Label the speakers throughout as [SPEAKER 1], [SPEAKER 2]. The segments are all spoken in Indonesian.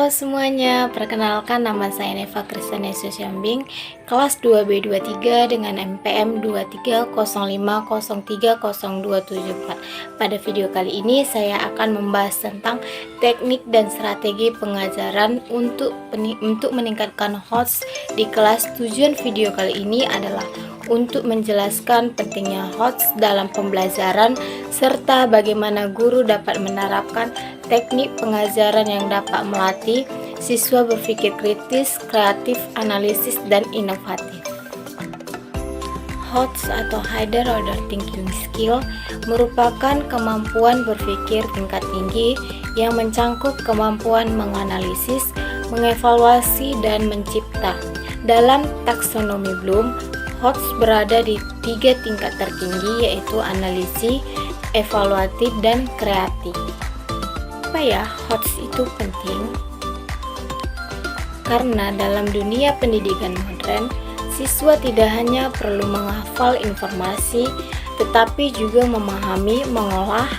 [SPEAKER 1] Halo semuanya, perkenalkan nama saya Neva Kristiana Syambing, kelas 2B23 dengan NPM 230503074. Pada video kali ini saya akan membahas tentang teknik dan strategi pengajaran untuk meningkatkan HOTS di kelas. Tujuan video kali ini adalah untuk menjelaskan pentingnya HOTS dalam pembelajaran serta bagaimana guru dapat menerapkan teknik pengajaran yang dapat melatih siswa berpikir kritis, kreatif, analisis, dan inovatif. HOTS atau Higher Order Thinking Skill merupakan kemampuan berpikir tingkat tinggi yang mencangkup kemampuan menganalisis, mengevaluasi, dan mencipta. Dalam taksonomi Bloom, HOTS berada di 3 tingkat tertinggi, yaitu analisis, evaluatif, dan kreatif. Kenapa ya HOTS itu penting? Karena dalam dunia pendidikan modern, siswa tidak hanya perlu menghafal informasi, tetapi juga memahami, mengolah,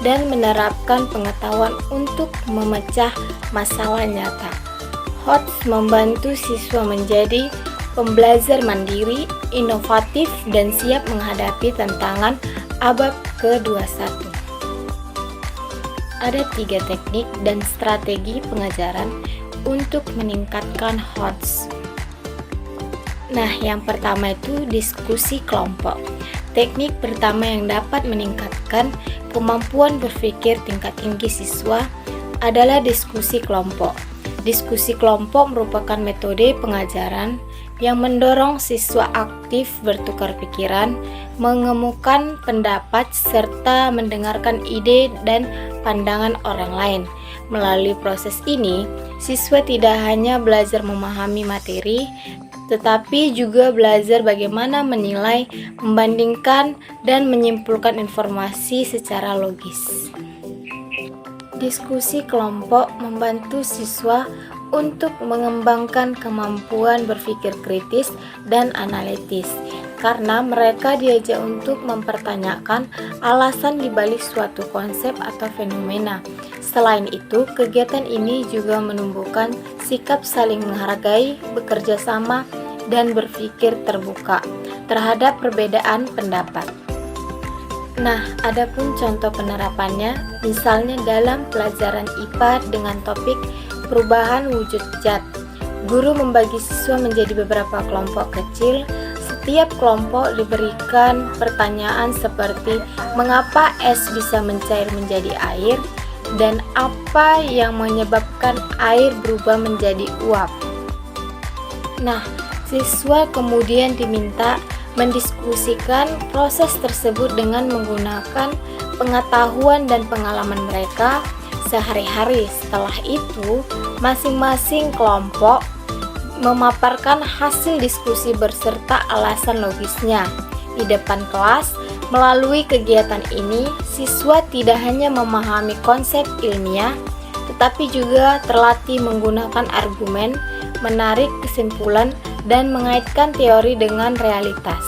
[SPEAKER 1] dan menerapkan pengetahuan untuk memecah masalah nyata. HOTS membantu siswa menjadi pembelajar mandiri, inovatif, dan siap menghadapi tantangan abad ke-21. Ada 3 teknik dan strategi pengajaran untuk meningkatkan HOTS. Nah, yang pertama itu diskusi kelompok. Teknik pertama yang dapat meningkatkan kemampuan berpikir tingkat tinggi siswa adalah diskusi kelompok. Diskusi kelompok merupakan metode pengajaran yang mendorong siswa aktif bertukar pikiran, mengemukakan pendapat, serta mendengarkan ide dan pandangan orang lain. Melalui proses ini, siswa tidak hanya belajar memahami materi, tetapi juga belajar bagaimana menilai, membandingkan, dan menyimpulkan informasi secara logis. Diskusi kelompok membantu siswa untuk mengembangkan kemampuan berpikir kritis dan analitis, karena mereka diajak untuk mempertanyakan alasan dibalik suatu konsep atau fenomena. Selain itu, kegiatan ini juga menumbuhkan sikap saling menghargai, bekerja sama, dan berpikir terbuka terhadap perbedaan pendapat. Nah, adapun contoh penerapannya, misalnya dalam pelajaran IPA dengan topik perubahan wujud zat. Guru membagi siswa menjadi beberapa kelompok kecil. Setiap kelompok diberikan pertanyaan seperti mengapa es bisa mencair menjadi air dan apa yang menyebabkan air berubah menjadi uap. Nah, siswa kemudian diminta mendiskusikan proses tersebut dengan menggunakan pengetahuan dan pengalaman mereka sehari-hari. Setelah itu, masing-masing kelompok memaparkan hasil diskusi berserta alasan logisnya di depan kelas. Melalui kegiatan ini, siswa tidak hanya memahami konsep ilmiah, tetapi juga terlatih menggunakan argumen, menarik kesimpulan, dan mengaitkan teori dengan realitas.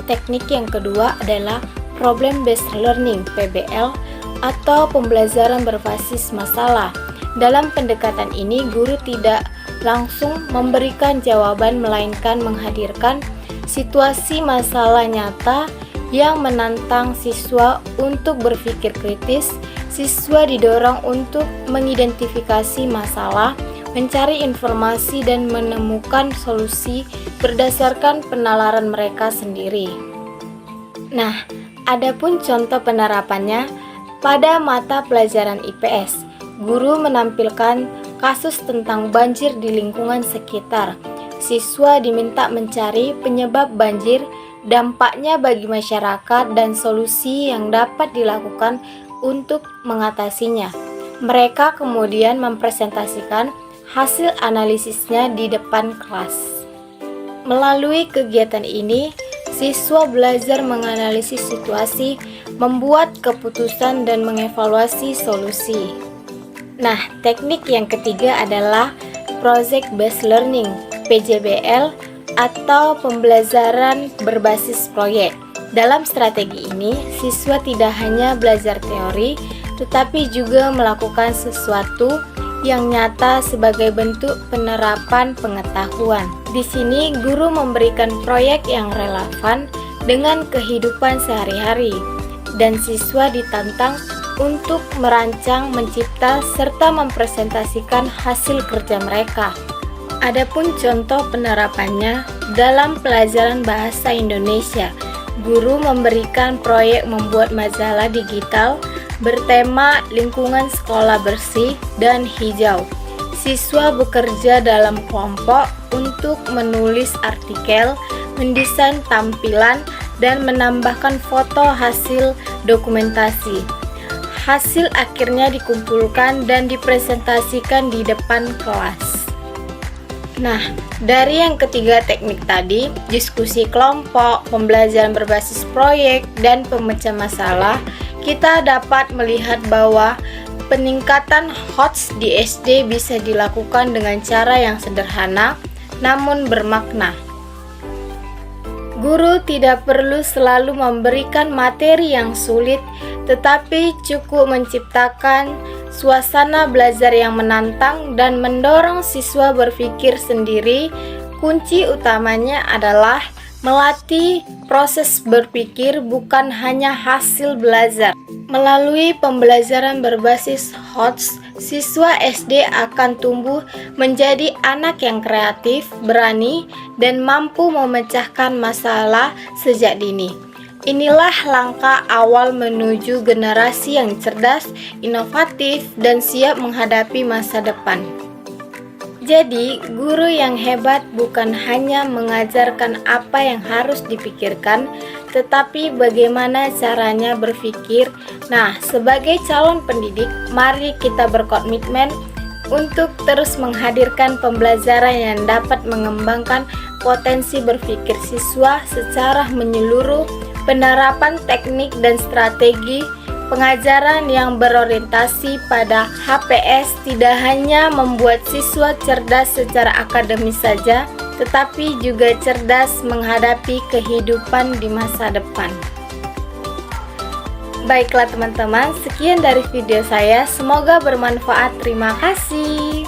[SPEAKER 1] Teknik yang kedua adalah Problem Based Learning (PBL) atau pembelajaran berbasis masalah. Dalam pendekatan ini, guru tidak langsung memberikan jawaban, melainkan menghadirkan situasi masalah nyata yang menantang siswa untuk berpikir kritis. Siswa didorong untuk mengidentifikasi masalah, mencari informasi, dan menemukan solusi berdasarkan penalaran mereka sendiri. Nah, adapun contoh penerapannya pada mata pelajaran IPS, guru menampilkan kasus tentang banjir di lingkungan sekitar. Siswa diminta mencari penyebab banjir, dampaknya bagi masyarakat, dan solusi yang dapat dilakukan untuk mengatasinya. Mereka kemudian mempresentasikan hasil analisisnya di depan kelas. Melalui kegiatan ini, siswa belajar menganalisis situasi, membuat keputusan, dan mengevaluasi solusi. Nah, teknik yang ketiga adalah Project Based Learning (PJBL) atau pembelajaran berbasis proyek. Dalam strategi ini, siswa tidak hanya belajar teori, tetapi juga melakukan sesuatu yang nyata sebagai bentuk penerapan pengetahuan. Di sini guru memberikan proyek yang relevan dengan kehidupan sehari-hari dan siswa ditantang untuk merancang, mencipta, serta mempresentasikan hasil kerja mereka. Adapun contoh penerapannya dalam pelajaran bahasa Indonesia, guru memberikan proyek membuat majalah digital bertema lingkungan sekolah bersih dan hijau. Siswa bekerja dalam kelompok untuk menulis artikel, mendesain tampilan, dan menambahkan foto hasil dokumentasi. Hasil akhirnya dikumpulkan dan dipresentasikan di depan kelas. Nah, dari yang ketiga teknik tadi, diskusi kelompok, pembelajaran berbasis proyek, dan pemecah masalah, kita dapat melihat bahwa peningkatan HOTS di SD bisa dilakukan dengan cara yang sederhana namun bermakna. Guru tidak perlu selalu memberikan materi yang sulit, tetapi cukup menciptakan suasana belajar yang menantang dan mendorong siswa berpikir sendiri. Kunci utamanya adalah melatih proses berpikir, bukan hanya hasil belajar. Melalui pembelajaran berbasis HOTS, siswa SD akan tumbuh menjadi anak yang kreatif, berani, dan mampu memecahkan masalah sejak dini. Inilah langkah awal menuju generasi yang cerdas, inovatif, dan siap menghadapi masa depan. Jadi, guru yang hebat bukan hanya mengajarkan apa yang harus dipikirkan, tetapi bagaimana caranya berpikir. Nah, sebagai calon pendidik, mari kita berkomitmen untuk terus menghadirkan pembelajaran yang dapat mengembangkan potensi berpikir siswa secara menyeluruh, penerapan teknik dan strategi pengajaran yang berorientasi pada HPS tidak hanya membuat siswa cerdas secara akademis saja, tetapi juga cerdas menghadapi kehidupan di masa depan. Baiklah teman-teman, sekian dari video saya, semoga bermanfaat. Terima kasih.